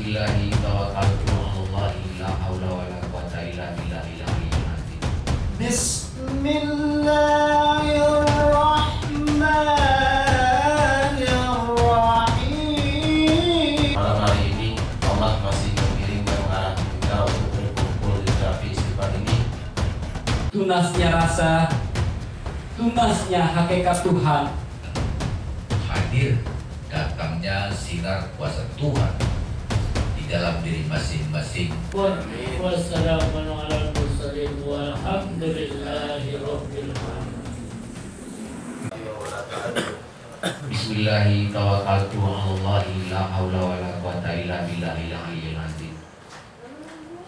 Bismillahi tawakkaltu 'alallahi la haula wala quwwata illa billahil aliyyil azim. Bismillahirrahmanirrahim. Malam hari ini Allah masih mengirimkan orang kita untuk berkumpul di terapi istighfar ini. Tunasnya rasa, tunasnya hakikat Tuhan. Hadir datangnya sinar kuasa Tuhan di dalam diri masing-masing. Wassalamualaikum warahmatullahi wabarakatuh. Bismillahi tawakkaltu 'alallahi la haula wala quwwata illa billahil aliyyil azim.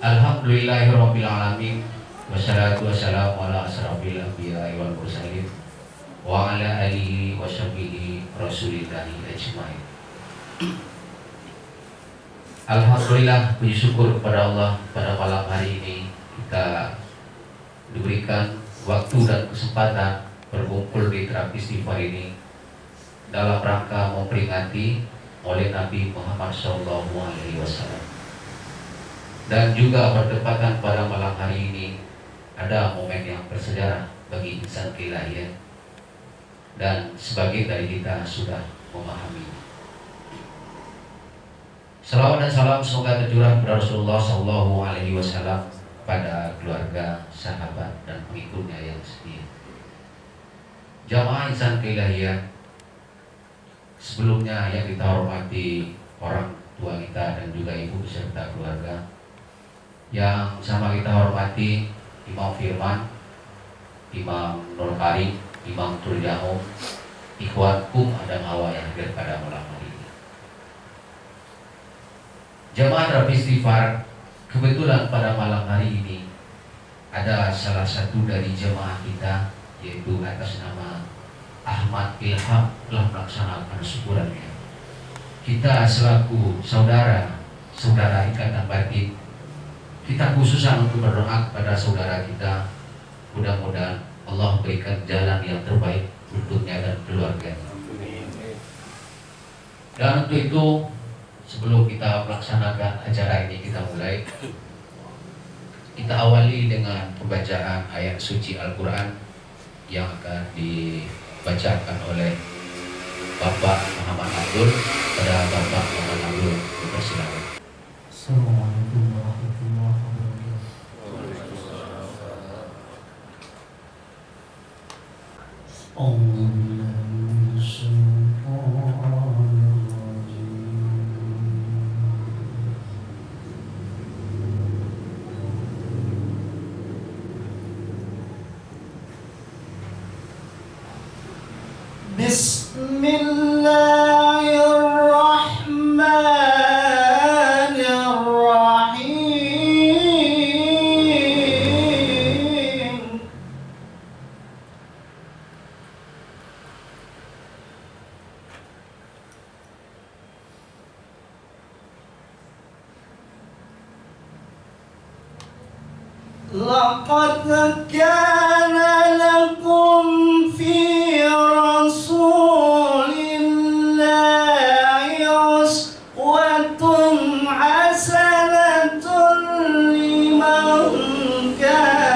Alhamdulillahirabbil alamin. Wassalatu wassalamu ala asrofil anbiya'i wal mursalin wa ala alihi wa sahbihi rasulillahi ajmain. Alhamdulillah, puji syukur kepada Allah pada malam hari ini kita diberikan waktu dan kesempatan berkumpul di terapi istighfar ini dalam rangka memperingati oleh Nabi Muhammad SAW. Dan juga bertepatan pada malam hari ini ada momen yang bersejarah bagi insan keilahian dan sebagian dari kita sudah memahami. Salawat dan salam semoga tercurah kepada Rasulullah SAW, pada keluarga, sahabat dan pengikutnya yang setia. Jamaah insan keilahian, sebelumnya yang kita hormati orang tua kita dan juga ibu beserta keluarga, yang sama kita hormati Imam Firman, Imam Nur Karim, Imam Turjamo, ikhwankum Adam Hawa yang hadir pada malam hari ini. Jamaah terapi istighfar, kebetulan pada malam hari ini ada salah satu dari jemaah kita, yaitu atas nama Ahmad Ilham, telah melaksanakan syukurannya. Kita selaku saudara ikatan batin, kita khususan untuk berdoa kepada saudara kita, mudah-mudahan Allah berikan jalan yang terbaik untuknya dan keluarganya. Dan untuk itu, sebelum kita melaksanakan acara ini, kita mulai. Kita awali dengan pembacaan ayat suci Al-Quran yang akan dibacakan oleh Bapak Muhammad Abdul. Pada Bapak Muhammad Abdul, dipersilakan. Assalamualaikum warahmatullahi wabarakatuh. Bismillahirrahmanirrahim. Laqad kana lakum fi rasulillahi uswatun hasanatun liman kana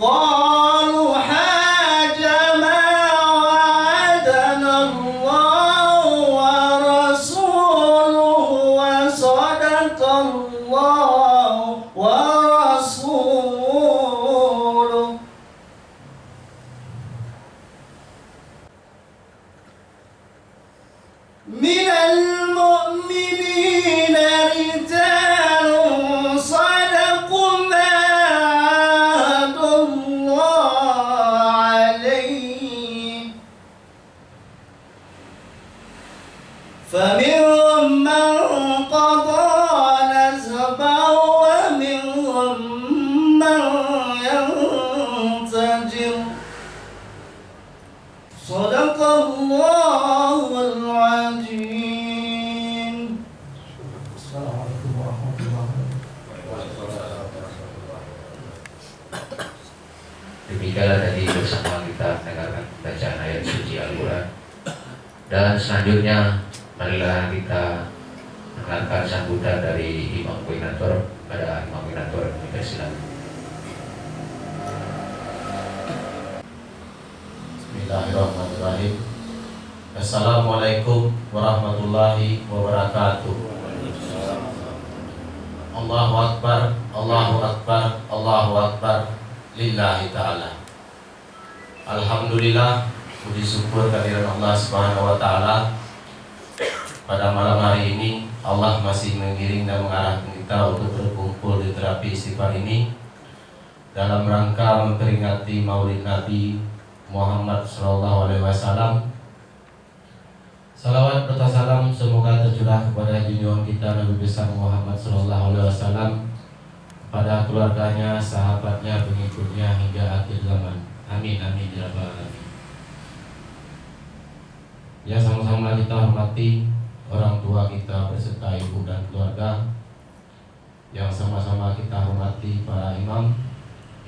قالوا حاج ما وعدنا الله ورسوله وصدق الله ورسوله من المؤمنين رجال صدقوا ما عاهدوا الله عليه فمنهم من قضى نحبه ومنهم من ينتظر صدق الله العظيم. Assalamualaikum warahmatullahi Demikianlah tadi bersama kita mendengarkan bacaan ayat suci Al-Quran. Dan selanjutnya marilah kita mendengarkan sambutan dari Imam Koordinator pada Imam Koordinator Universitas. Bismillahirrahmanirrahim. Assalamualaikum warahmatullahi wabarakatuh. Allahu Akbar, Allahu Akbar, Allahu Akbar, lillahi ta'ala. Alhamdulillah, puji syukur kehadiran Allah Subhanahu wa ta'ala. Pada malam hari ini Allah masih mengiring dan mengarahkan kita untuk berkumpul di terapi istighfar ini dalam rangka memperingati Maulid Nabi Muhammad SAW. Salawat serta salam semoga tercurah kepada junjungan kita Nabi besar Muhammad SAW, pada keluarganya, sahabatnya, pengikutnya hingga akhir zaman. Amin amin ya rabbal alamin. Ya, sama-sama kita hormati orang tua kita beserta ibu dan keluarga. Yang sama-sama kita hormati para imam,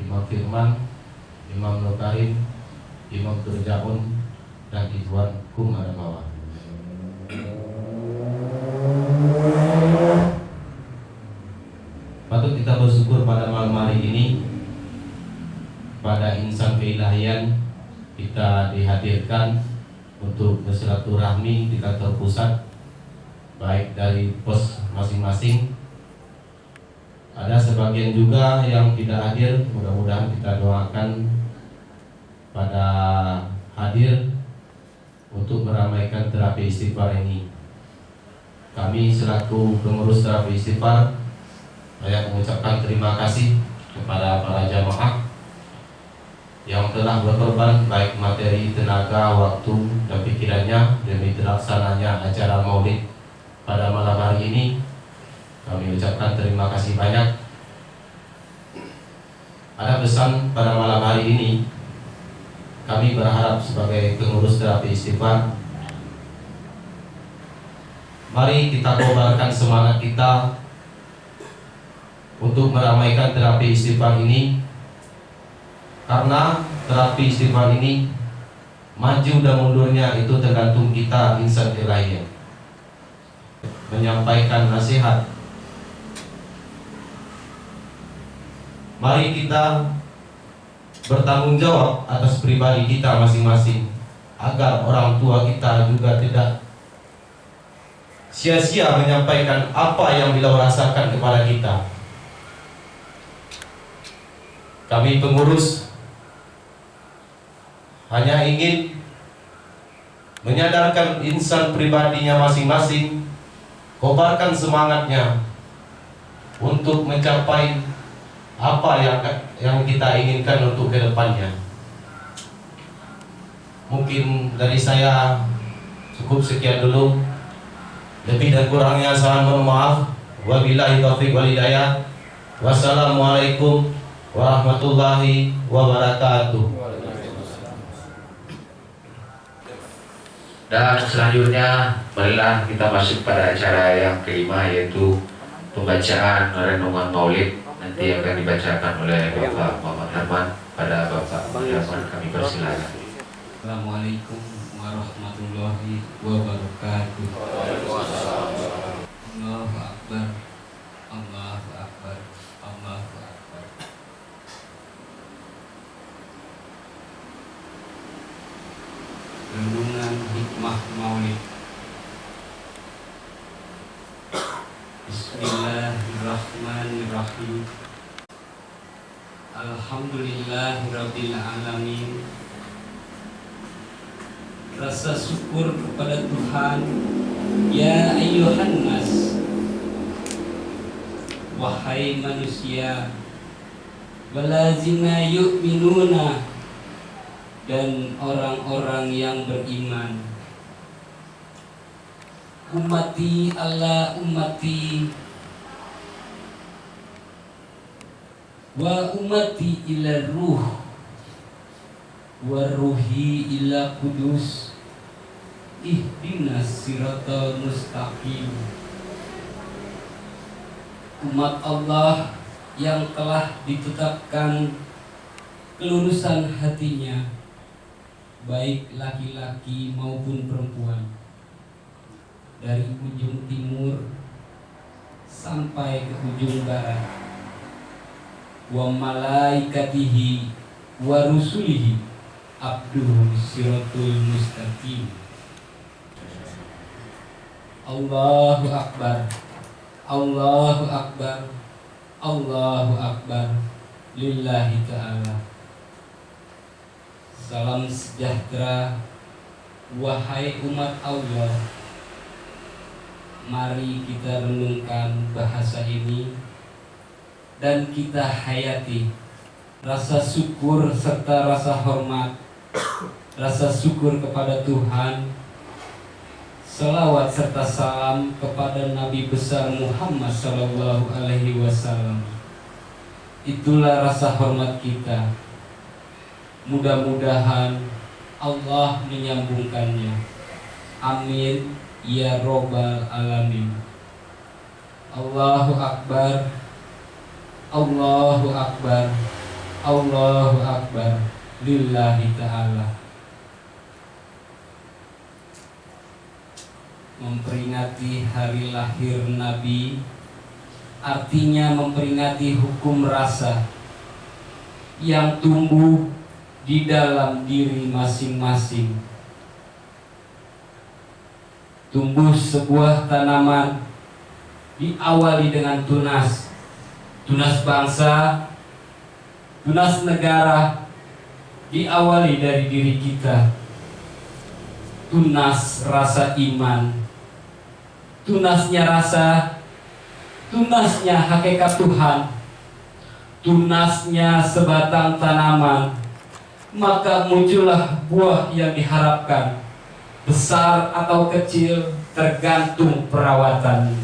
Imam Firman, Imam Nokarim, Imam Turjaun, dan Ikhwan Kum Adamawa. Patut kita bersyukur pada malam hari ini, pada insan keilahian kita dihadirkan untuk bersilaturahmi di kantor pusat, baik dari pos masing-masing. Ada sebagian juga yang tidak hadir, mudah-mudahan kita doakan pada hadir untuk meramaikan terapi istighfar ini. Kami selaku pengurus terapi istighfar saya mengucapkan terima kasih kepada para jamaah yang telah berkorban baik materi, tenaga, waktu, dan pikirannya demi terlaksananya acara Maulid pada malam hari ini. Kami ucapkan terima kasih banyak. Ada pesan pada malam hari ini. Kami berharap sebagai pengurus terapi istighfar, mari kita kobarkan semangat kita untuk meramaikan terapi istighfar ini, karena terapi istighfar ini maju dan mundurnya itu tergantung kita insan ilahiyah. Menyampaikan nasihat, mari kita bertanggung jawab atas pribadi kita masing-masing, agar orang tua kita juga tidak sia-sia menyampaikan apa yang beliau rasakan kepada kita. Kami pengurus hanya ingin menyadarkan insan pribadinya masing-masing, kobarkan semangatnya untuk mencapai apa yang kita inginkan untuk kedepannya. Mungkin dari saya cukup sekian dulu. Lebih dan kurangnya saya mohon maaf. Wabillahi taufiq wal hidayah. Wassalamualaikum warahmatullahi wabarakatuh. Dan selanjutnya marilah kita masuk pada acara yang kelima, yaitu pembacaan renungan Maulid. Nanti akan dibacakan oleh Bapak Muhammad Herman. Pada Bapak Muhammad Herman kami persilakan. Assalamualaikum warahmatullahi wabarakatuh. Allahu Akbar, Allahu Akbar, Allahu Akbar. Bismillahirrahmanirrahim. Alhamdulillahirabbil alamin. Rasa syukur kepada Tuhan. Ya ayyuhan nas, wahai manusia, walazina yu'minuna, dan orang-orang yang beriman. Ummati ala ummati, wa ummati ila ruh, wa ruhi ila kudus. Ihdinas siratal mustaqim. Umat Allah yang telah ditetapkan kelurusan hatinya, baik laki-laki maupun perempuan, dari ujung timur sampai ke ujung barat. Wa malaikatihi wa rusulihi abduhu siratul mustaqim. Allahu Akbar, Allahu Akbar, Allahu Akbar, lillahi ta'ala. Salam sejahtera, wahai umat Allah. Mari kita renungkan bahasa ini dan kita hayati rasa syukur serta rasa hormat, rasa syukur kepada Tuhan. Salawat serta salam kepada Nabi besar Muhammad sallallahu alaihi wasallam. Itulah rasa hormat kita. Mudah-mudahan Allah menyambungkannya. Amin ya robbal alamin. Allahu Akbar, Allahu Akbar, Allahu Akbar, lillahi ta'ala. Memperingati hari lahir Nabi artinya memperingati hukum rasa yang tumbuh di dalam diri masing-masing. Tumbuh sebuah tanaman diawali dengan tunas, tunas bangsa, tunas negara, diawali dari diri kita. Tunas rasa iman, tunasnya rasa, tunasnya hakikat Tuhan, tunasnya sebatang tanaman, maka muncullah buah yang diharapkan. Besar atau kecil tergantung perawatannya.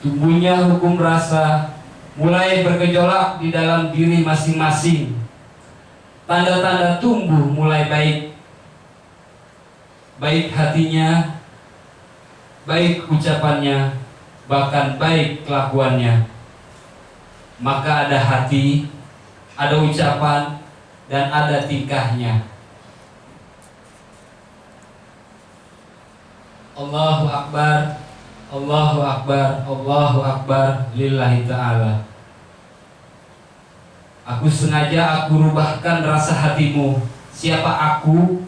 Tumbuhnya hukum rasa mulai bergejolak di dalam diri masing-masing. Tanda-tanda tumbuh mulai baik, baik hatinya, baik ucapannya, bahkan baik kelakuannya. Maka ada hati, ada ucapan, dan ada tingkahnya. Allahu Akbar, Allahu Akbar, Allahu Akbar, lillahi ta'ala. Aku sengaja rubahkan rasa hatimu. Siapa aku?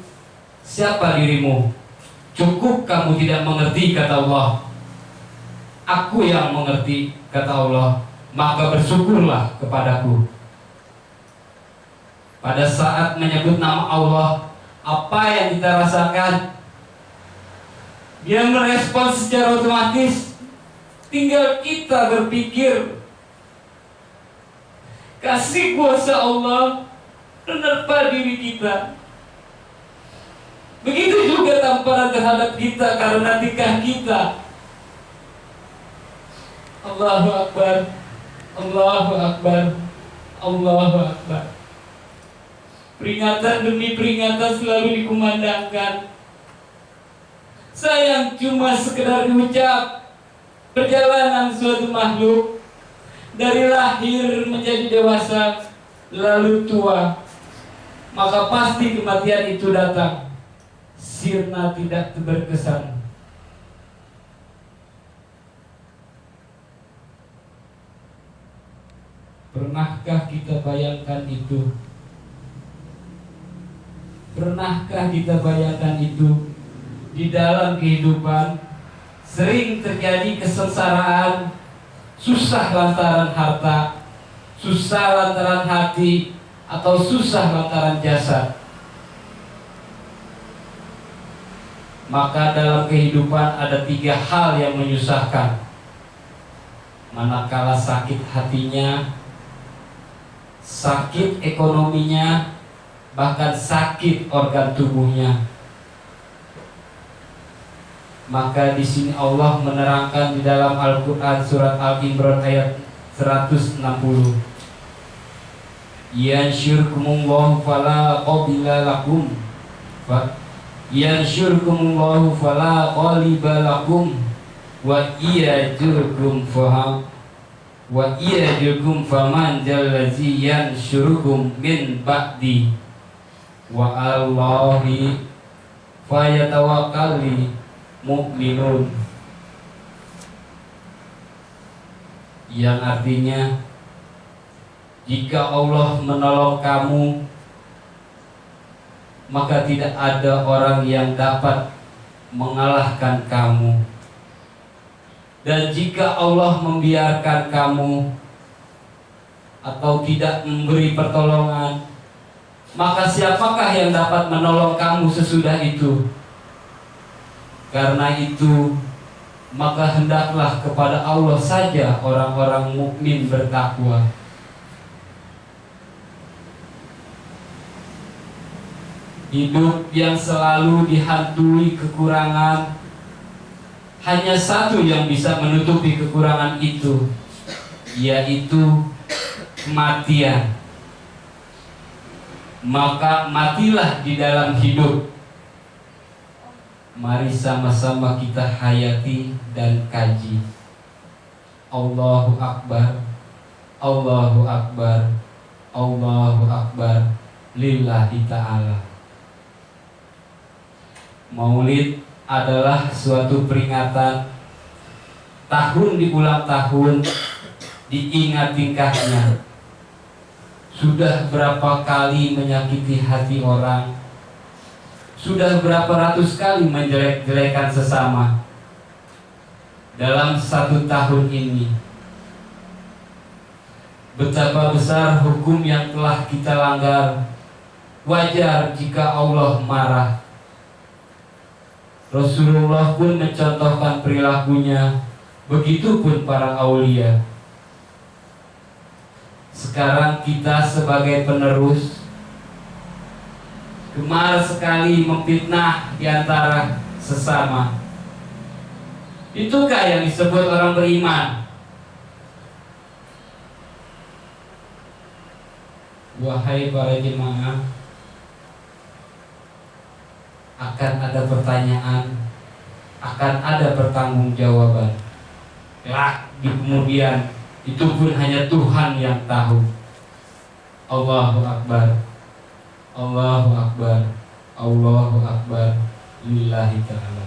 Siapa dirimu? Cukup kamu tidak mengerti, kata Allah. Aku yang mengerti, kata Allah. Maka bersyukurlah kepadaku. Pada saat menyebut nama Allah, apa yang kita rasakan? Dia merespon secara otomatis. Tinggal kita berpikir. Kasih kuasa Allah menerpa diri kita. Begitu juga tamparan terhadap kita karena tingkah kita. Allahu Akbar, Allahu Akbar, Allahu Akbar. Peringatan demi peringatan selalu dikumandangkan. Sayang cuma sekedar diucap. Perjalanan suatu makhluk dari lahir menjadi dewasa, lalu tua, maka pasti kematian itu datang. Sirna tidak berkesan. Pernahkah kita bayangkan itu? Pernahkah kita bayangkan itu di dalam kehidupan sering terjadi kesengsaraan, susah lantaran harta, susah lantaran hati, atau susah lantaran jasad. Maka dalam kehidupan ada 3 hal yang menyusahkan. Manakala sakit hatinya, sakit ekonominya, bahkan sakit organ tubuhnya. Maka di sini Allah menerangkan di dalam Al-Quran surat Al-Imran ayat 160. Yansyurkumullahu fala qabila lakum yansyurkumullahu fala qaliba lakum wa iyajurkum faman jallazi yansyurukum min ba'di wa Allahi fayatawakkali mu'minun, yang artinya jika Allah menolong kamu, maka tidak ada orang yang dapat mengalahkan kamu. Dan jika Allah membiarkan kamu atau tidak memberi pertolongan, maka siapakah yang dapat menolong kamu sesudah itu? Karena itu, maka hendaklah kepada Allah saja orang-orang mukmin bertakwa. Hidup yang selalu dihantui kekurangan, hanya satu yang bisa menutupi kekurangan itu, yaitu kematian. Maka matilah di dalam hidup. Mari sama-sama kita hayati dan kaji. Allahu Akbar, Allahu Akbar, Allahu Akbar, lillahi ta'ala. Maulid adalah suatu peringatan, tahun diulang tahun, diingat tingkahnya. Sudah berapa kali menyakiti hati orang, sudah berapa ratus kali menjelek-jelekan sesama. Dalam 1 tahun ini, betapa besar hukum yang telah kita langgar. Wajar jika Allah marah. Rasulullah pun mencontohkan perilakunya, begitupun para aulia. Sekarang kita sebagai penerus gemar sekali memfitnah di antara sesama. Itukah yang disebut orang beriman? Wahai para jemaah, akan ada pertanyaan, akan ada pertanggungjawaban. Kelak di kemudian, itu pun hanya Tuhan yang tahu. Allahu Akbar, Allahu Akbar, Allahu Akbar, lillahi ta'ala.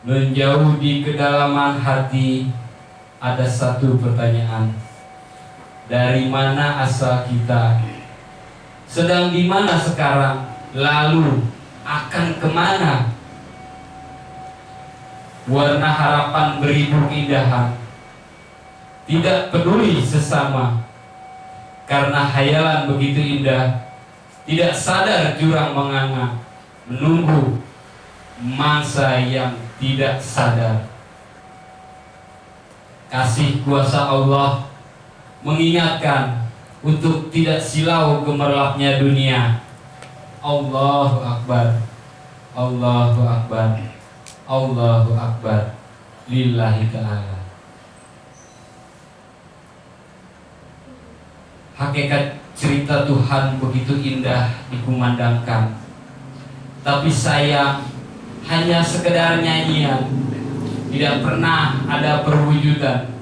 Menjauh di kedalaman hati, ada satu pertanyaan. Dari mana asal kita? Sedang di mana sekarang? Lalu akan kemana? Warna harapan beribu keindahan, tidak peduli sesama, karena hayalan begitu indah. Tidak sadar jurang menganga, menunggu mangsa yang tidak sadar. Kasih kuasa Allah mengingatkan untuk tidak silau gemerlapnya dunia. Allahu Akbar, Allahu Akbar, Allahu Akbar, lillahi ta'ala. Hakikat cerita Tuhan begitu indah dikumandangkan, tapi sayang hanya sekedar nyanyian, tidak pernah ada perwujudan.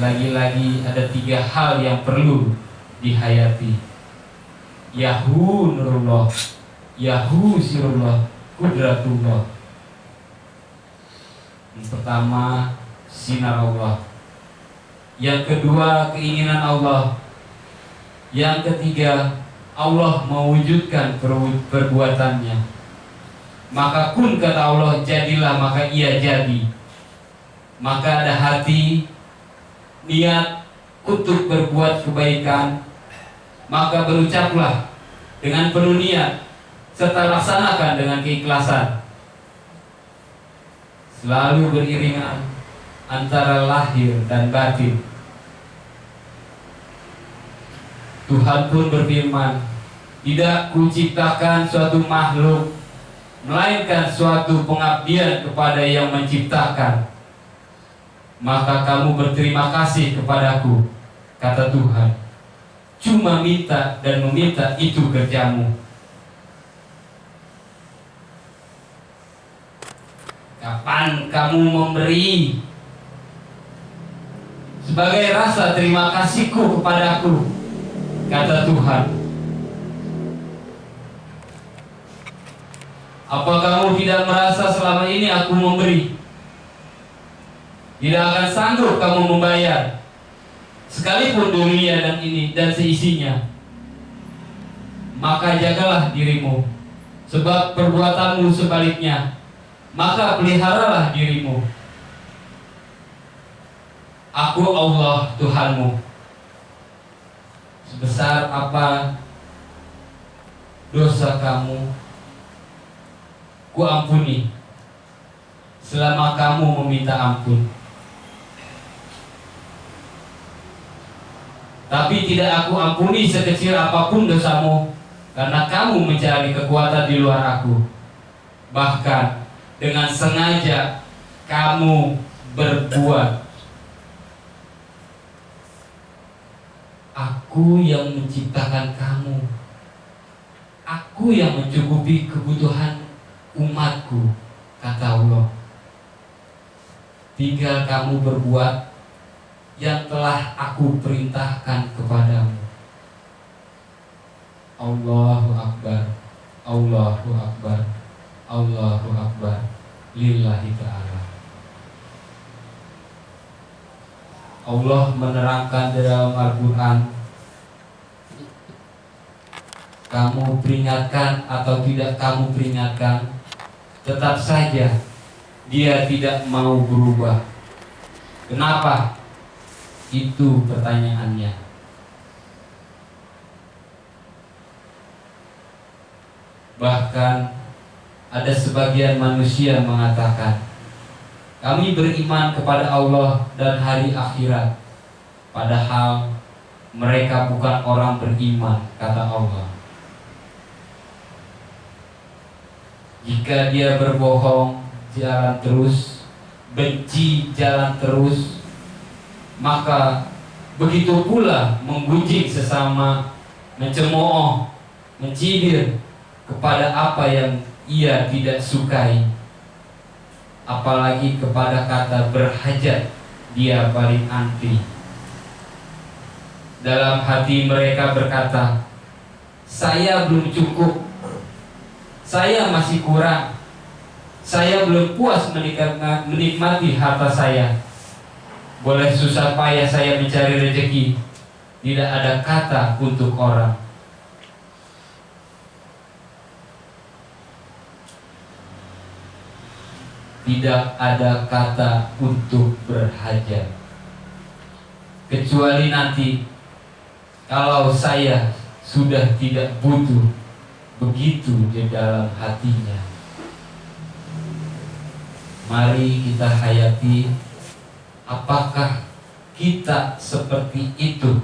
Lagi-lagi ada 3 hal yang perlu dihayati. Yahu nurullah, Yahu sirullah, kudratullah. Yang pertama, sinar Allah. Yang kedua, keinginan Allah. Yang ketiga, Allah mewujudkan perbuatannya. Maka kun, kata Allah, jadilah, maka ia jadi. Maka ada hati, niat untuk berbuat kebaikan, maka berucaplah dengan penuh niat serta laksanakan dengan keikhlasan. Selalu beriringan antara lahir dan batin. Tuhan pun berfirman, tidak kuciptakan suatu makhluk melainkan suatu pengabdian kepada yang menciptakan. Maka kamu berterima kasih kepadaku, kata Tuhan. Cuma minta dan meminta itu kerjamu. Kapan kamu memberi sebagai rasa terima kasihku kepadaku, kata Tuhan. Apa kamu tidak merasa selama ini aku memberi? Tidak akan sanggup kamu membayar, sekalipun dunia dan ini dan seisinya. Maka jagalah dirimu, sebab perbuatanmu sebaliknya. Maka peliharalah dirimu. Aku Allah Tuhanmu. Sebesar apa dosa kamu, ku ampuni selama kamu meminta ampun. Tapi tidak aku ampuni sekecil apapun dosamu, karena kamu mencari kekuatan di luar aku. Bahkan dengan sengaja kamu berbuat. Aku yang menciptakan kamu, aku yang mencukupi kebutuhan umatku, kata Allah. Tinggal kamu berbuat yang telah aku perintahkan kepadamu. Allahu Akbar, Allahu Akbar, Allahu Akbar, lillahi ta'ala. Allah menerangkan dalam Al-Quran, kamu peringatkan atau tidak kamu peringatkan, tetap saja dia tidak mau berubah. Kenapa? Itu pertanyaannya. Bahkan ada sebagian manusia mengatakan, kami beriman kepada Allah dan hari akhirat, padahal mereka bukan orang beriman, kata Allah. Jika dia berbohong, jalan terus, benci, jalan terus, maka begitu pula menggunjing sesama, mencemooh, mencibir kepada apa yang ia tidak sukai, apalagi kepada kata berhajat, dia paling anti. Dalam hati mereka berkata, saya belum cukup, saya masih kurang, saya belum puas menikmati harta saya. Boleh susah payah saya mencari rezeki, tidak ada kata untuk orang. Tidak ada kata untuk berhajat, kecuali nanti kalau saya sudah tidak butuh. Begitu di dalam hatinya. Mari kita hayati, apakah kita seperti itu?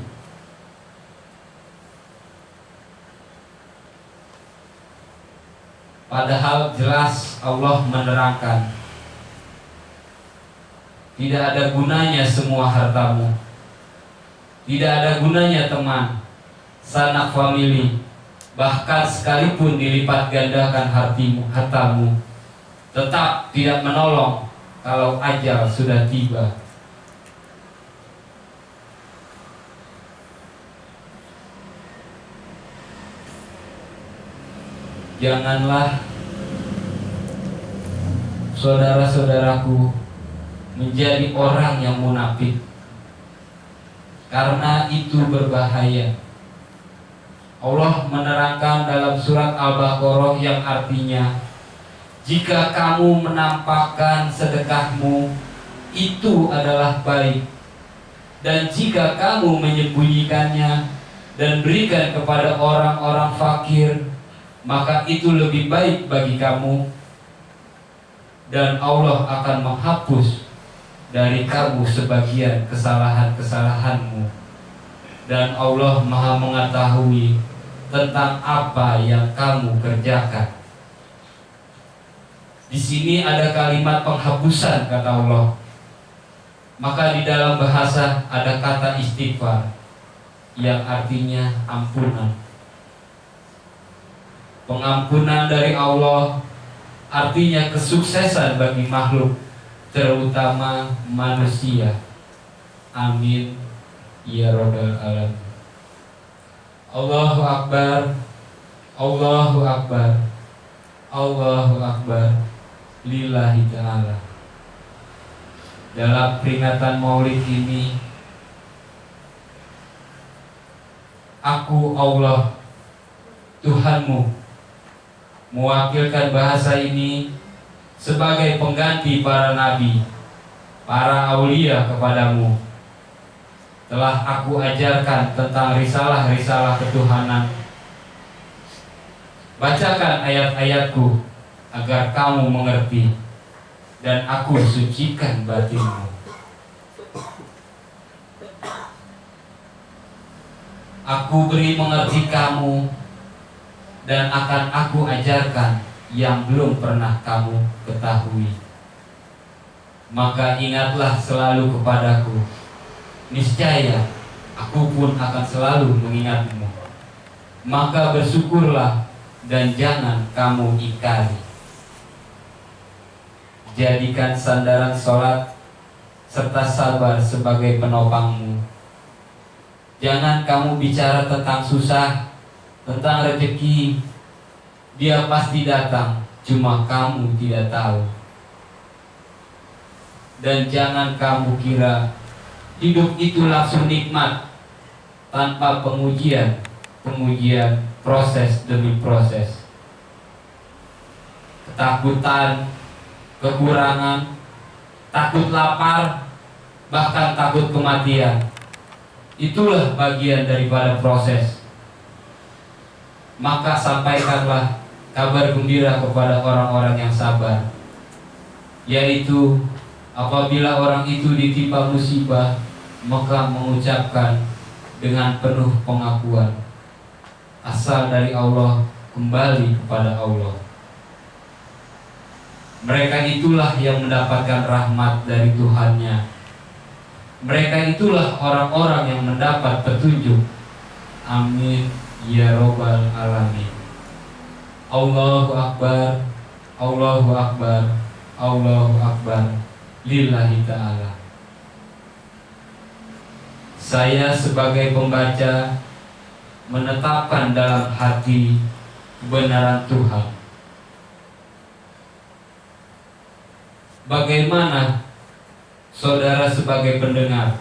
Padahal jelas Allah menerangkan, tidak ada gunanya semua hartamu, tidak ada gunanya teman, sanak famili, bahkan sekalipun dilipat gandakan hartamu, tetap tidak menolong kalau ajal sudah tiba. Janganlah saudara-saudaraku menjadi orang yang munafik, karena itu berbahaya. Allah menerangkan dalam surat Al-Baqarah yang artinya, jika kamu menampakkan sedekahmu, itu adalah baik. Dan jika kamu menyembunyikannya dan berikan kepada orang-orang fakir, maka itu lebih baik bagi kamu. Dan Allah akan menghapus dari kamu sebagian kesalahan-kesalahanmu. Dan Allah Maha mengetahui tentang apa yang kamu kerjakan. Di sini ada kalimat penghapusan, kata Allah. Maka di dalam bahasa ada kata istighfar yang artinya ampunan. Pengampunan dari Allah artinya kesuksesan bagi makhluk, terutama manusia. Amin ya rabbal alamin. Allahu akbar, Allahu akbar, Allahu akbar, lillahi ta'ala. Dalam peringatan Maulid ini, aku Allah Tuhanmu mewakilkan bahasa ini sebagai pengganti para nabi, para aulia kepadamu. Telah aku ajarkan tentang risalah-risalah ketuhanan. Bacakan ayat-ayatku agar kamu mengerti, dan aku sucikan batinmu. Aku beri mengerti kamu, dan akan aku ajarkan yang belum pernah kamu ketahui. Maka ingatlah selalu kepadaku, niscaya aku pun akan selalu mengingatmu. Maka bersyukurlah dan jangan kamu ingkari. Jadikan sandaran sholat serta sabar sebagai penopangmu. Jangan kamu bicara tentang susah, tentang rezeki. Dia pasti datang, cuma kamu tidak tahu. Dan jangan kamu kira hidup itu langsung nikmat tanpa pengujian, proses demi proses. Ketakutan, kekurangan, takut lapar, bahkan takut kematian. Itulah bagian daripada proses. Maka sampaikanlah kabar gembira kepada orang-orang yang sabar, yaitu apabila orang itu ditimpa musibah, maka mengucapkan dengan penuh pengakuan, asal dari Allah, kembali kepada Allah. Mereka itulah yang mendapatkan rahmat dari Tuhannya. Mereka itulah orang-orang yang mendapat petunjuk. Amin ya rabbal alamin. Allahu akbar, Allahu akbar, Allahu akbar, lillahi ta'ala. Saya sebagai pembaca menetapkan dalam hati kebenaran Tuhan. Bagaimana saudara sebagai pendengar?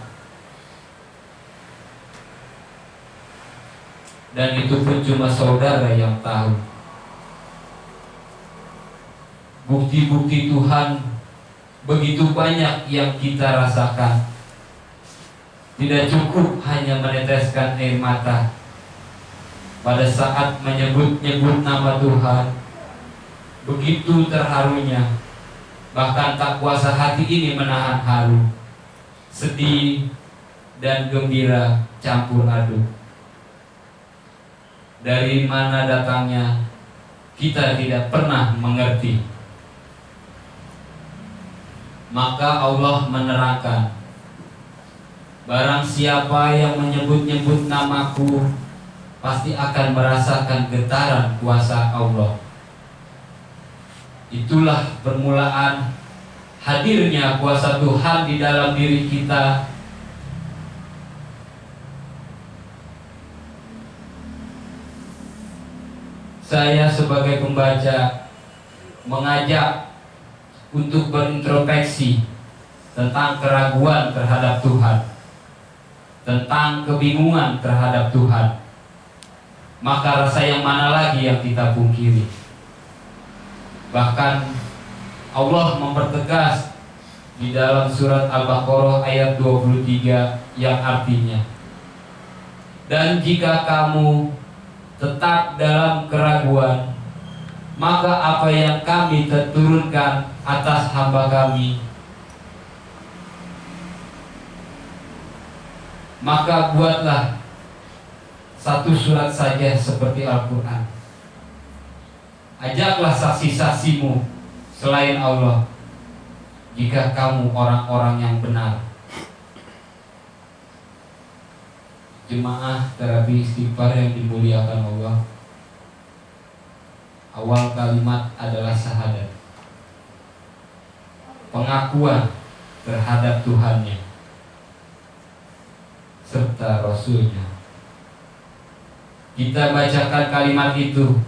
Dan itu pun cuma saudara yang tahu. Bukti-bukti Tuhan begitu banyak yang kita rasakan. Tidak cukup hanya meneteskan air mata pada saat menyebut-nyebut nama Tuhan. Begitu terharunya, bahkan tak kuasa hati ini menahan haru. Sedih dan gembira campur aduk. Dari mana datangnya, kita tidak pernah mengerti. Maka Allah menerangkan, barang siapa yang menyebut-nyebut namaku, pasti akan merasakan getaran kuasa Allah. Itulah permulaan hadirnya kuasa Tuhan di dalam diri kita. Saya sebagai pembaca mengajak untuk berintrospeksi tentang keraguan terhadap Tuhan, tentang kebingungan terhadap Tuhan. maka rasa yang mana lagi yang kita pungkiri? Bahkan Allah mempertegas di dalam surat Al-Baqarah ayat 23 yang artinya, dan jika kamu tetap dalam keraguan, maka apa yang kami turunkan atas hamba kami, maka buatlah satu surat saja seperti Al-Quran. Ajaklah saksi-saksimu selain Allah, jika kamu orang-orang yang benar. Jemaah terapi istighfar yang dimuliakan Allah, awal kalimat adalah syahadat, pengakuan terhadap Tuhannya serta Rasulnya. Kita bacakan kalimat itu,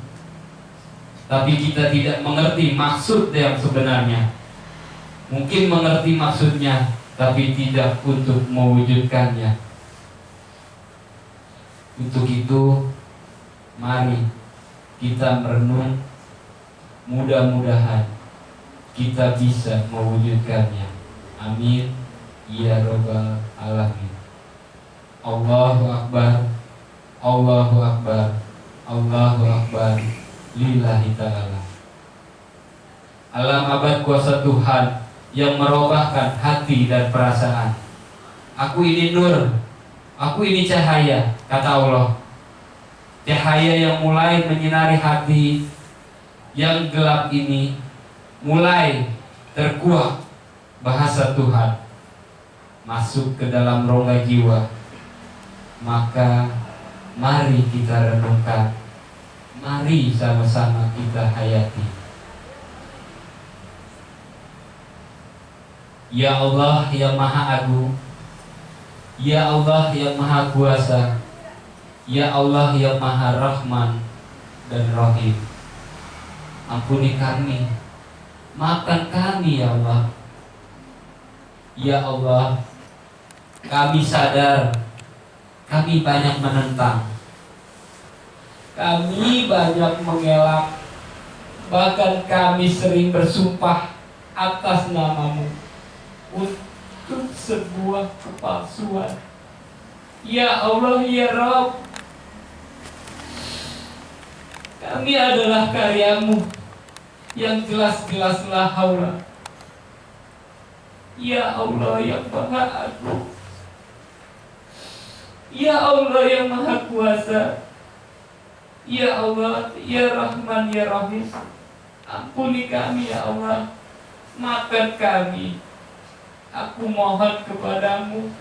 tapi kita tidak mengerti maksud yang sebenarnya. Mungkin mengerti maksudnya, tapi tidak untuk mewujudkannya. Untuk itu, mari kita merenung, mudah-mudahan kita bisa mewujudkannya. Amin ya robbal alamin. Allahu Akbar, Allahu Akbar, Allahu Akbar, lillahi ta'ala. Alam abad kuasa Tuhan yang merubahkan hati dan perasaan. Aku ini nur, aku ini cahaya, kata Allah. Cahaya yang mulai menyinari hati yang gelap ini, mulai terkuak bahasa Tuhan masuk ke dalam rongga jiwa. Maka mari kita renungkan, mari sama-sama kita hayati. Ya Allah yang Maha Agung, Ya Allah yang Maha Kuasa, Ya Allah yang Maha Rahman dan Rahim, ampuni kami, maafkan kami ya Allah. Ya Allah, kami sadar kami banyak menentang, kami banyak mengelak, bahkan kami sering bersumpah atas namamu untuk sebuah kepalsuan. Ya Allah, ya Rabb, kami adalah karyamu yang jelas-jelas la haula. Ya Allah yang Maha Agung, Ya Allah yang Maha Kuasa, Ya Allah, Ya Rahman, Ya Rahim, ampuni kami ya Allah, maafkan kami. Aku mohon kepadamu,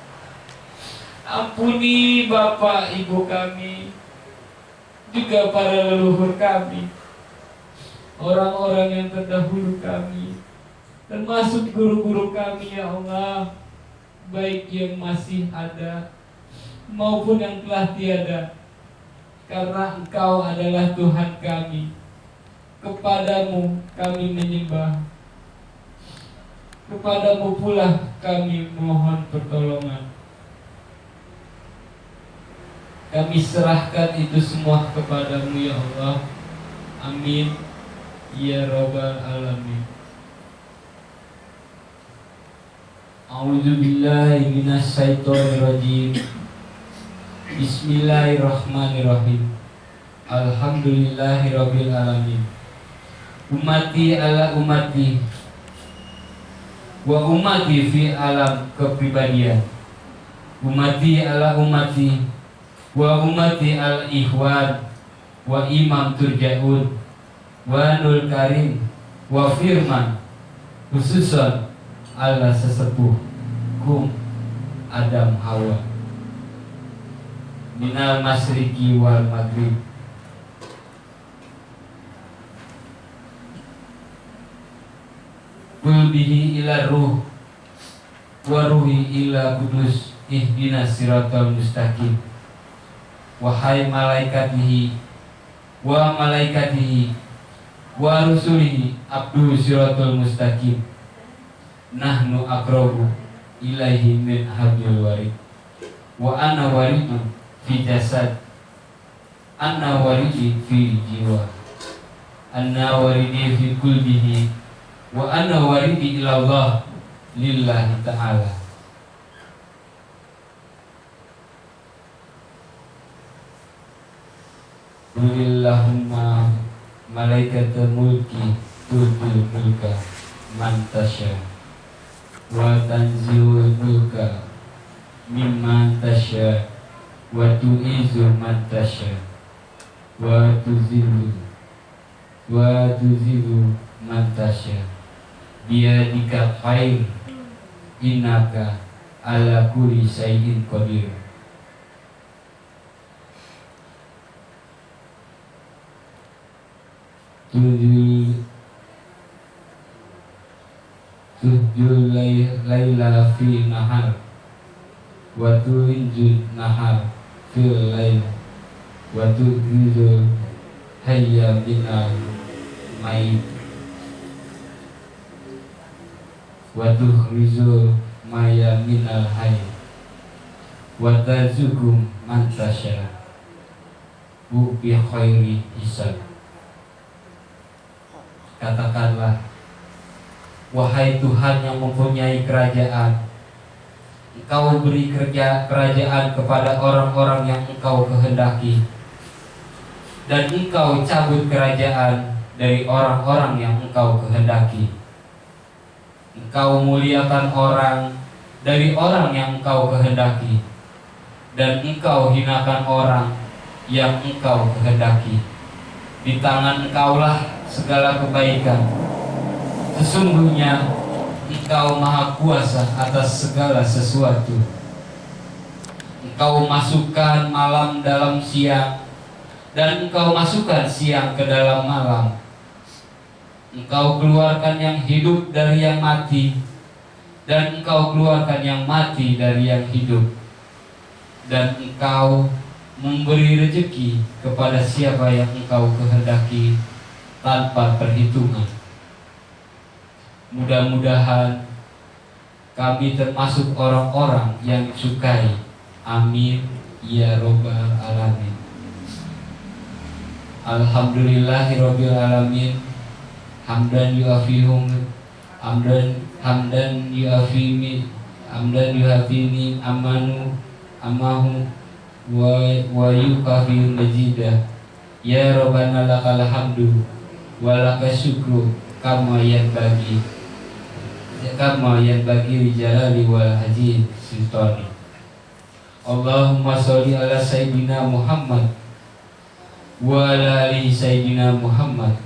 ampuni Bapak Ibu kami, juga para leluhur kami, orang-orang yang terdahulu kami, termasuk guru-guru kami ya Allah, baik yang masih ada maupun yang telah tiada, karena Engkau adalah Tuhan kami. Kepadamu kami menyembah, kepadamu pula kami mohon pertolongan. Kami serahkan itu semua kepadamu ya Allah. Amin ya robbal alamin. A'udzubillahi minasyaitonirrajim. Bismillahirrahmanirrahim. Alhamdulillahirabbil alamin. Ummati ala ummati wa ummati fi alam kepribadian. Ummati ala ummati wa ummati al ikhwan wa imam turja'un wa nul karim wa firman, khususan ala sesepuh kum Adam Hawa minal masriki wal maghrib. Qul bihi ila ruh wa ruhi ila kudus ihdinas siratal mustaqim. Wahai malaikatihi wa malaikatihi wa rusulihi abdu siratal mustaqim. Nahnu aqrabu ilaihi min hablil warid wa ana waridu fi jasad anna waridi fi jiwa, anna waridi fi kulbihi, wa anna waridi ilallah lillahi ta'ala. Qulillahumma malaikatul mulki tu'til mulka man tasya wa tanzi'ul mulka mimman tasya wa tu'izu man tasya wa tuzilu man tasya biyadika khair innaka ala kulli syai'in qadir. Tuhjul laila fi nahar wa tulinjul nahar fil lail wa tuhjul hayya minal mayit wa tuhrizul maya minal hayy wa tazukum man tasya bi khairi hisab. Katakanlah, wahai Tuhan yang mempunyai kerajaan, Engkau beri kerajaan kepada orang-orang yang Engkau kehendaki, dan Engkau cabut kerajaan dari orang-orang yang Engkau kehendaki. Engkau muliakan orang dari orang yang Engkau kehendaki, dan Engkau hinakan orang yang Engkau kehendaki. Di tangan Engkaulah segala kebaikan. Sesungguhnya Engkau maha kuasa atas segala sesuatu. Engkau masukkan malam dalam siang, dan Engkau masukkan siang ke dalam malam. Engkau keluarkan yang hidup dari yang mati, dan Engkau keluarkan yang mati dari yang hidup. Dan Engkau memberi rezeki kepada siapa yang Engkau kehendaki tanpa perhitungan. Mudah-mudahan kami termasuk orang-orang yang disukai. Amin ya robbal alamin. Alhamdulillahirabbil alamin. Hamdan yuafihum hamdan yuafimi amanu amahu wa yukafi majidah. Ya Rabbana lakal hamdu wa lakas syukru kama yanbaghi jalali wal haji sultani. Allahumma sholli ala sayyidina Muhammad wa ala ali sayyidina Muhammad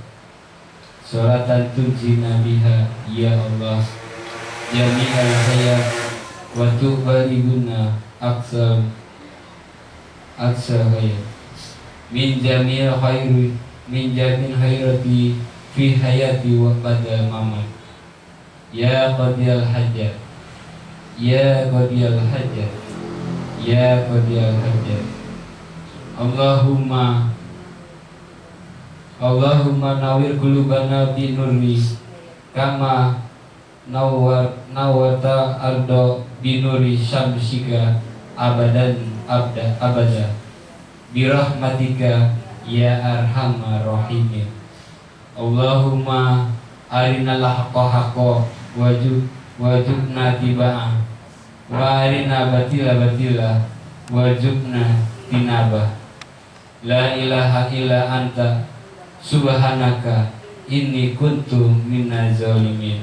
sholatan tunjina biha ya Allah jami'al hayat wa tuqbalibuna aksal hayat min jamil khairati fi hayati wa pada mamat. Ya qadiyal hajat, ya qadiyal hajat, ya qadiyal hajat. Allahumma nawir qulubana bi nuri kama nawata ardo bi nuri syamsika abada birahmatika ya arhamar rahimin. Allahumma arinal haqqa haqqa wajubna tiba'ah wa arina batila batila wajubna tinabah. La ilaha illa anta subhanaka inni kuntu minaz zalimin.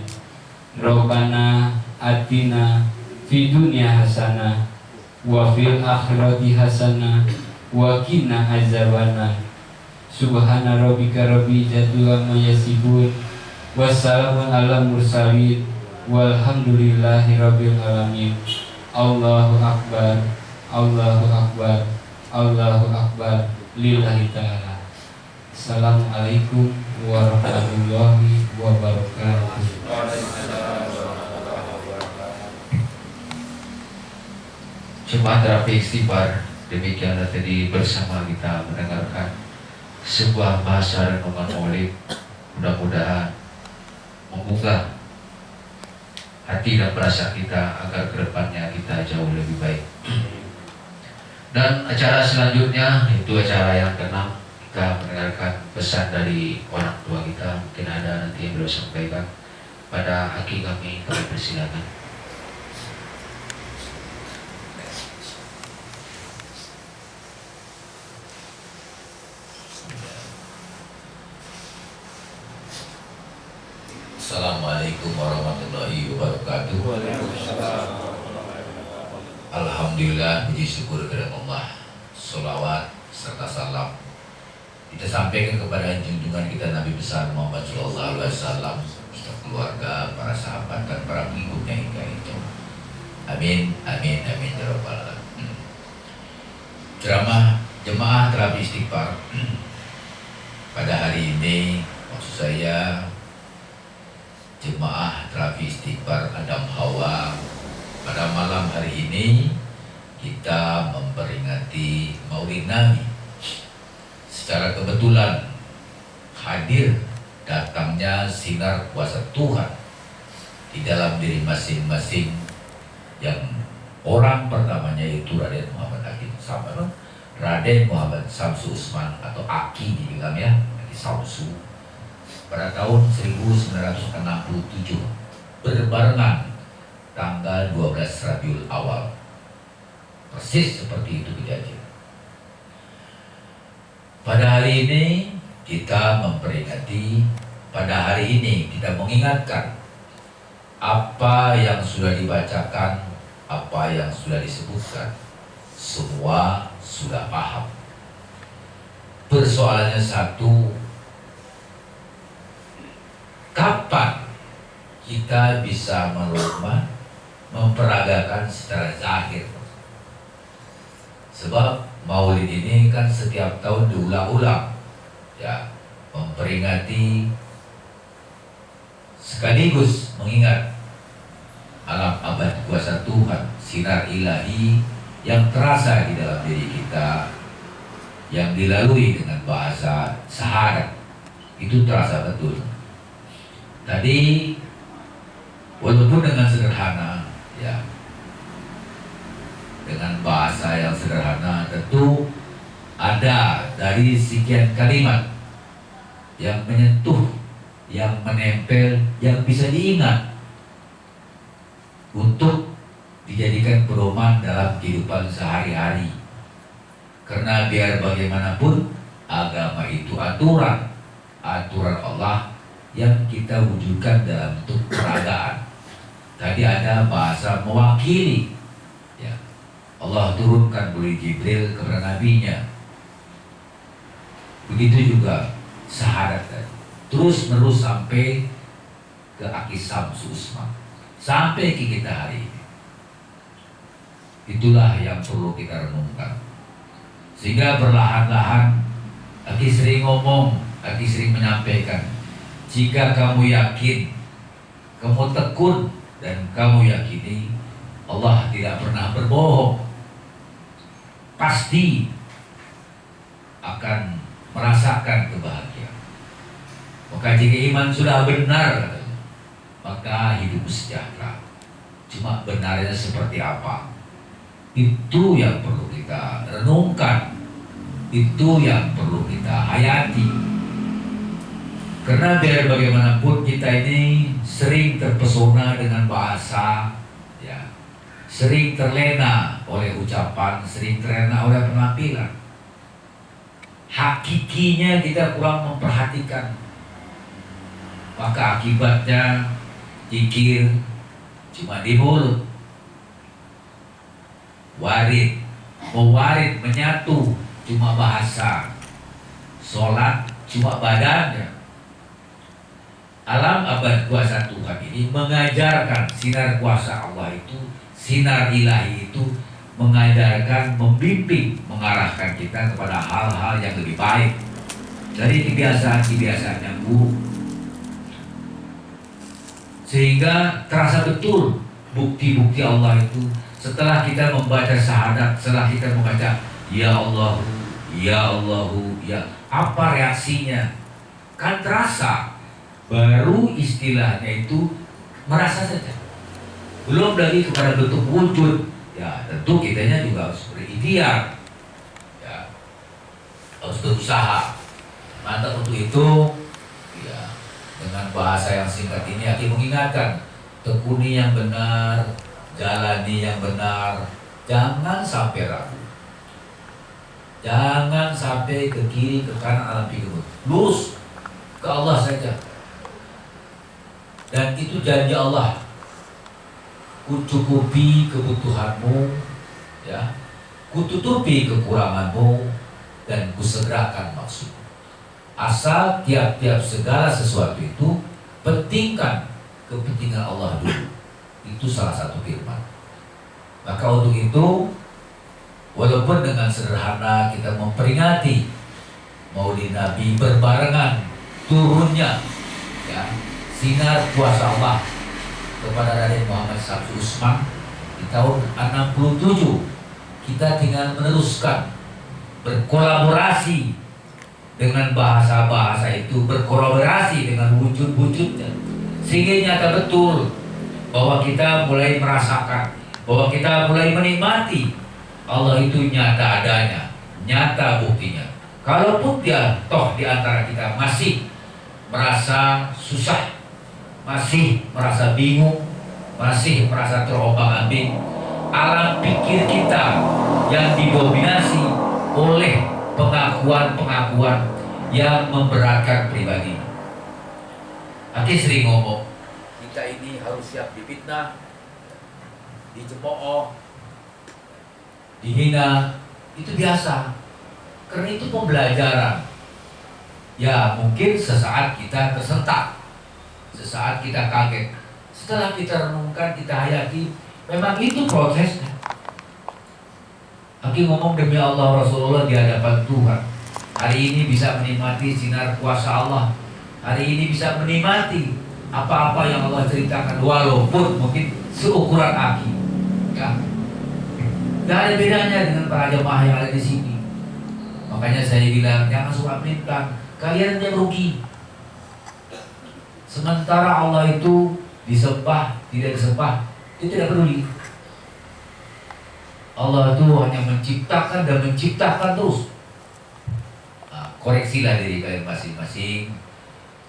Rabbana atina fid dunya hasanah wa fil akhirati hasanah wa qina azabannar. Subhana rabbika rabbil izzati amma yasifun wassalamun ala mursalin walhamdulillahi rabbil alamin. Allahu akbar, Allahu akbar, Allahu akbar lillahi ta'ala. Assalamualaikum warahmatullahi wabarakatuh. Jemaat Terapi Istighfar, demikianlah tadi bersama kita mendengarkan sebuah bahasa renungan Maulid. Mudah-mudahan membuka hati dan perasaan kita agar kedepannya kita jauh lebih baik. Dan acara selanjutnya itu acara yang keenam, kita mendengarkan pesan dari orang tua kita. Mungkin ada nanti yang beliau sampaikan pada aki kami persilakan. Assalamualaikum warahmatullahi wabarakatuh. Alhamdulillah, puji syukur kepada Allah. Salawat serta salam kita sampaikan kepada junjungan kita Nabi besar Muhammad Sallallahu Alaihi Wasallam, beserta keluarga, para sahabat dan para pengikutnya hingga itu. Amin, amin, amin ya rabbal alamin. Ceramah jemaah terapi istighfar pada hari ini, maksud saya jemaah terapi istighfar Adam Hawa. Pada malam hari ini kita memperingati Maulid Nabi. Secara kebetulan hadir datangnya sinar kuasa Tuhan di dalam diri masing-masing, yang orang pertamanya itu Raden Muhammad Hakim Samsu, Raden Muhammad Samsu Usman atau Aki dibilang ya, Aki Samsu, pada tahun 1967 berbarengan tanggal 12 Rabiul Awal, persis seperti itu kejadian. Pada hari ini kita memperingati, pada hari ini kita mengingatkan apa yang sudah dibacakan, apa yang sudah disebutkan, semua sudah paham. Persoalannya satu, kapan kita bisa memperagakan secara zahir? Sebab Maulid ini kan setiap tahun diulang-ulang, ya, memperingati sekaligus mengingat alam abad kuasa Tuhan, sinar ilahi yang terasa di dalam diri kita, yang dilalui dengan bahasa syahadat, itu terasa betul. Tadi walaupun dengan sederhana, ya, dengan bahasa yang sederhana, tentu ada dari sekian kalimat yang menyentuh, yang menempel, yang bisa diingat untuk dijadikan pedoman dalam kehidupan sehari-hari. Karena biar bagaimanapun agama itu aturan Allah yang kita wujudkan dalam bentuk peragaan. Tadi ada bahasa mewakili, ya, Allah turunkan melalui Jibril kepada nabinya. Begitu juga syahadat tadi, terus menerus sampai ke Aki Samsu Usman, sampai ke kita hari ini. Itulah yang perlu kita renungkan. Sehingga perlahan-lahan Aki sering ngomong, Aki sering menyampaikan, jika kamu yakin, kamu tekun, dan kamu yakini Allah tidak pernah berbohong, pasti akan merasakan kebahagiaan. Maka jika iman sudah benar, maka hidup sejahtera. Cuma benarnya seperti apa? Itu yang perlu kita renungkan, itu yang perlu kita hayati. Karena biar bagaimanapun kita ini sering terpesona dengan bahasa, ya, sering terlena oleh ucapan, sering terlena oleh penampilan. Hakikinya kita kurang memperhatikan. Maka akibatnya zikir cuma di mulut, warid, mewarid, menyatu cuma bahasa, sholat cuma badannya. Alam abad kuasa Tuhan ini mengajarkan sinar kuasa Allah itu, sinar ilahi itu mengajarkan, membimbing, mengarahkan kita kepada hal-hal yang lebih baik dari kebiasaan-kebiasaan yang buruk. Sehingga terasa betul bukti-bukti Allah itu setelah kita membaca syahadat, setelah kita membaca ya Allah, ya Allahu, ya, apa reaksinya? Kan terasa. Baru istilahnya itu merasa saja, belum lagi kepada bentuk wujud. Ya tentu kitanya juga harus berikhtiar harus berusaha. Mantap untuk itu, ya, dengan bahasa yang singkat ini Aki mengingatkan, tekuni yang benar, jalani yang benar, jangan sampai ragu, jangan sampai ke kiri ke kanan alam pikirmu, lurus ke Allah saja. Dan itu janji Allah, kucukupi kebutuhanmu, ya, kututupi kekuranganmu, dan kusegerakan maksudmu. Asal tiap-tiap segala sesuatu itu pentingkan kepentingan Allah dulu. Itu salah satu firman. Maka untuk itu, walaupun dengan sederhana kita memperingati Maulid Nabi berbarengan turunnya, ya, sinar kuasa Allah kepada Raden Muhammad Samsu Usman di tahun 67, kita tinggal meneruskan berkolaborasi dengan bahasa-bahasa itu, berkolaborasi dengan wujud-wujudnya, sehingga nyata betul bahwa kita mulai merasakan, bahwa kita mulai menikmati Allah itu nyata adanya, nyata buktinya. Kalaupun dia toh di antara kita masih merasa susah, masih merasa bingung, masih merasa terombang-ambing, alam pikir kita yang didominasi oleh pengakuan-pengakuan yang memberatkan pribadi. Aki sering ngomong, kita ini harus siap difitnah, dicemooh, dihina, itu biasa. Karena itu pembelajaran. Ya mungkin sesaat kita tersentak, sesaat kita kaget. Setelah kita renungkan, kita hayati, memang itu prosesnya. Aki ngomong demi Allah, Rasulullah di hadapan Tuhan, hari ini bisa menikmati sinar kuasa Allah, hari ini bisa menikmati apa-apa yang Allah ceritakan, walaupun mungkin seukuran Aki, ya, gak ada bedanya dengan para jemaah yang ada di sini. Makanya saya bilang jangan suka minta, kalian yang rugi. Sementara Allah itu disembah, tidak disembah, itu tidak peduli. Allah itu hanya menciptakan dan menciptakan terus. Nah, koreksilah diri kalian masing-masing.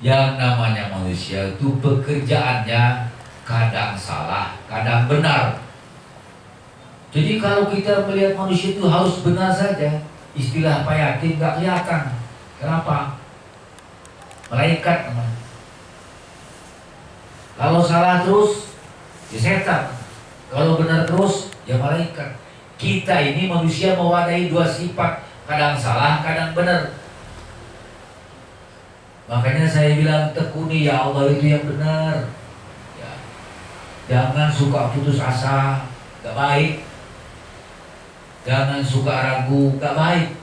Yang namanya manusia itu pekerjaannya kadang salah, kadang benar. Jadi kalau kita melihat manusia itu harus benar saja, istilah Pak Yatim gak kelihatan. Kenapa? Malaikat namanya. Kalau salah terus, ya setan. Kalau benar terus, ya malaikat. Kita ini manusia mewadahi dua sifat, kadang salah, kadang benar. Makanya saya bilang tekuni ya Allah itu yang benar. Ya. Jangan suka putus asa, gak baik. Jangan suka ragu, gak baik.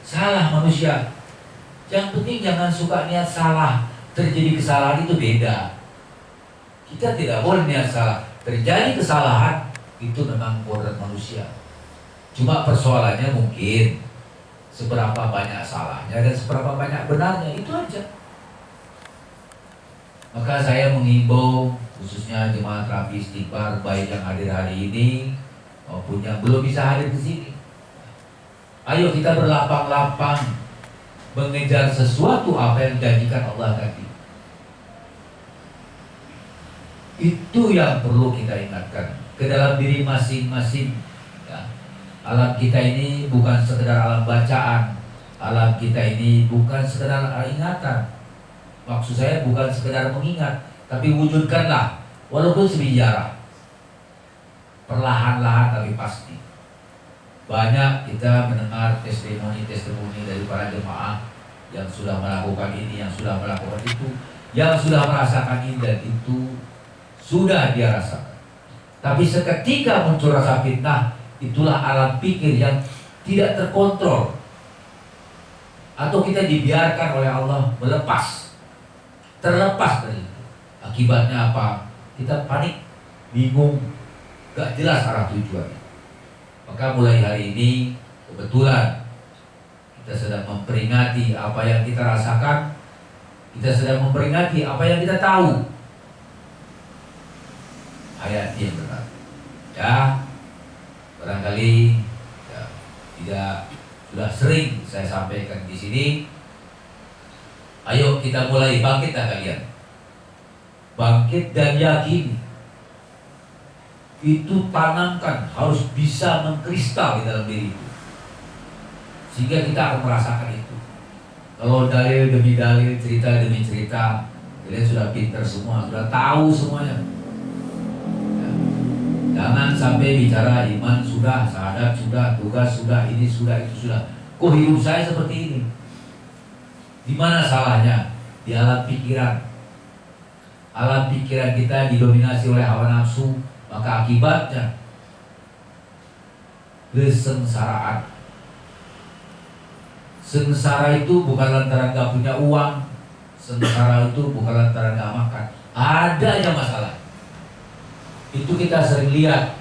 Salah manusia. Yang penting jangan suka niat salah. Terjadi kesalahan itu beda. Kita tidak boleh niat salah. Terjadi kesalahan itu memang kodrat manusia. Cuma persoalannya mungkin seberapa banyak salahnya dan seberapa banyak benarnya, itu aja. Maka saya menghimbau khususnya jemaat Rapi Istighfar, baik yang hadir hari ini maupun yang belum bisa hadir di sini. Ayo kita berlapang-lapang mengejar sesuatu apa yang dijanjikan Allah tadi. Itu yang perlu kita ingatkan ke dalam diri masing-masing, ya. Alam kita ini bukan sekedar alam bacaan, alam kita ini bukan sekedar ingatan. Maksud saya bukan sekedar mengingat, tapi wujudkanlah walaupun sebijarah, perlahan-lahan tapi pasti. Banyak kita mendengar testimoni-testimoni dari para jemaah yang sudah melakukan ini, yang sudah melakukan itu, yang sudah merasakan ini dan itu sudah dia rasakan. Tapi seketika muncul rasa fitnah, itulah alam pikir yang tidak terkontrol, atau kita dibiarkan oleh Allah terlepas dari itu. Akibatnya apa? Kita panik, bingung, gak jelas arah tujuan. Maka mulai hari ini kebetulan kita sedang memperingati apa yang kita rasakan, kita sedang memperingati apa yang kita tahu. Hayati yang benar, ya, barangkali ya, tidak Sudah sering saya sampaikan di sini. Ayo kita mulai bangkit kalian. Bangkit dan yakin. Itu tanamkan, harus bisa mengkristal di dalam diri itu. Sehingga kita akan merasakan itu. Kalau dalil demi dalil, cerita demi cerita, kalian sudah pintar semua, sudah tahu semuanya. Ya. Jangan sampai bicara iman sudah, syahadat sudah, tugas sudah, ini sudah, itu sudah. Kok hidup saya seperti ini? Di mana salahnya? Di alam pikiran. Alam pikiran kita didominasi oleh hawa nafsu, maka akibatnya kesengsaraan. Sengsara itu bukan lantaran gak punya uang, sengsara itu bukan lantaran gak makan. Ada aja masalah. Itu kita sering lihat.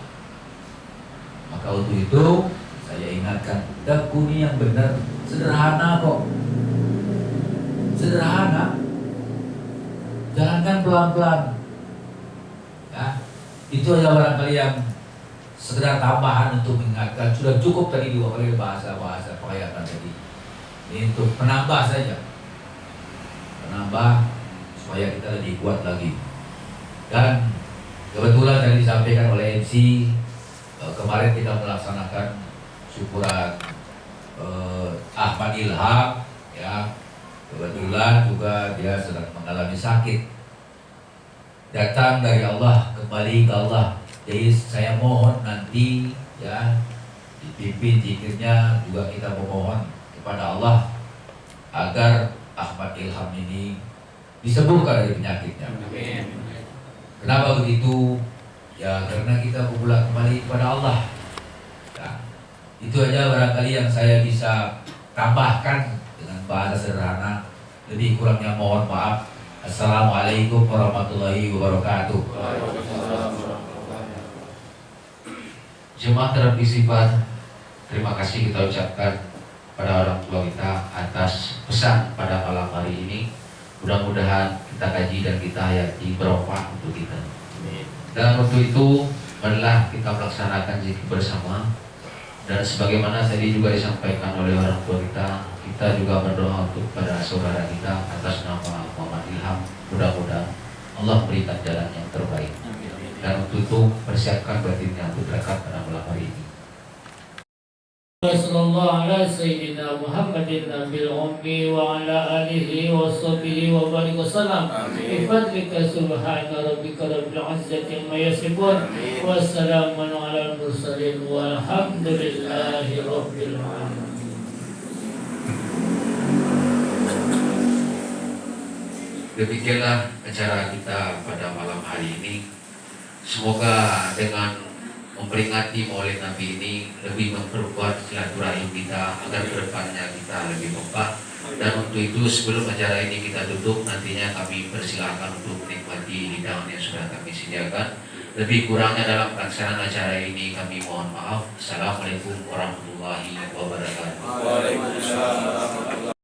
Maka untuk itu saya ingatkan, tekuni yang benar. Sederhana kok. Sederhana. Jalankan pelan-pelan. Ya, itu aja barangkali yang sekedar tambahan untuk mengingatkan. Sudah cukup tadi 2 kali bahasa-bahasa penghayatan tadi. Ini untuk penambah saja. Penambah supaya kita lebih kuat lagi. Dan kebetulan tadi disampaikan oleh MC, kemarin kita melaksanakan syukuran Ahmad Ilham, ya. Kebetulan juga dia sedang mengalami sakit. Datang dari Allah, kembali ke Allah. Jadi saya mohon nanti ya dipimpin zikirnya juga kita memohon kepada Allah agar Ahmad Ilham ini disembuhkan dari penyakitnya. Kenapa begitu? Ya karena kita berpulang kembali kepada Allah. Ya, itu aja barangkali yang saya bisa tambahkan dengan bahasa sederhana. Lebih kurangnya mohon maaf. Assalamualaikum warahmatullahi wabarakatuh. Jemaah terapi sifat, terima kasih kita ucapkan pada orang tua kita atas pesan pada malam hari ini. Mudah-mudahan kita kaji dan kita hayati bermanfaat untuk kita. Dan untuk itu, marilah kita melaksanakan zikir bersama. Dan sebagaimana tadi juga disampaikan oleh orang tua kita juga berdoa untuk pada saudara kita atas nama Muhammad Ilham. Mudah-mudahan Allah berikan jalan yang terbaik. Dan untuk itu persiapkan batinnya untuk berangkat pada malam hari ini. Sallallahu ala sayyidina Muhammadin nabil ummi wa ala alihi wa sahbihi wa barik wasallam. Bifadlika subhana rabbika rabbil izzati amma yasifun. Wassalamun ala mursalin walhamdulillahi rabbil alamin. Demikianlah acara kita pada malam hari ini. Semoga dengan memperingati Maulid Nabi ini lebih memperkuat silaturahim kita agar kedepannya kita lebih kompak. Dan untuk itu sebelum acara ini kita tutup, nantinya kami persilakan untuk menikmati hidangan yang sudah kami sediakan. Lebih kurangnya dalam pelaksanaan acara ini kami mohon maaf. Assalamualaikum warahmatullahi wabarakatuh. Waalaikumsalam.